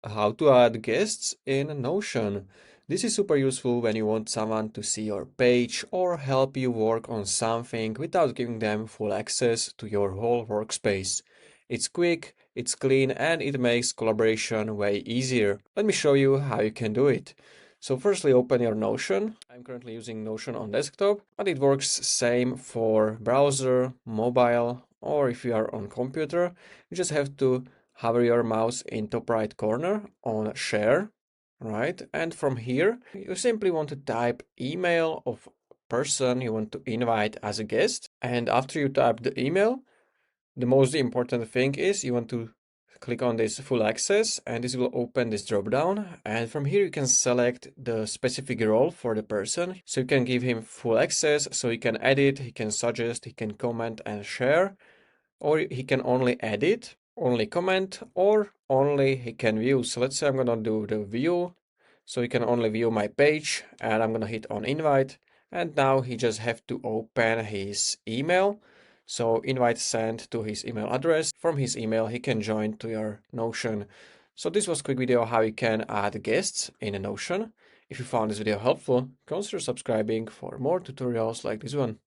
How to add guests in Notion. This is super useful when you want someone to see your page or help you work on something without giving them full access to your whole workspace. It's quick, it's clean, and it makes collaboration way easier. Let me show you how you can do it. So firstly, open your Notion. I'm currently using Notion on desktop, but it works same for browser, mobile, or if you are on computer. You just have to hover your mouse in top right corner on share, right? And from here, you simply want to type email of person you want to invite as a guest. And after you type the email, the most important thing is you want to click on this full access and this will open this drop down, and from here you can select the specific role for the person, so you can give him full access, so he can edit, he can suggest, he can comment and share, or he can only edit, only comment, or only he can view. So let's say I'm gonna do the view, so he can only view my page, and I'm gonna hit on invite, and now he just have to open his email. So invite sent to his email address. From his email, he can join to your Notion. So this was a quick video how you can add guests in a Notion. If you found this video helpful, consider subscribing for more tutorials like this one.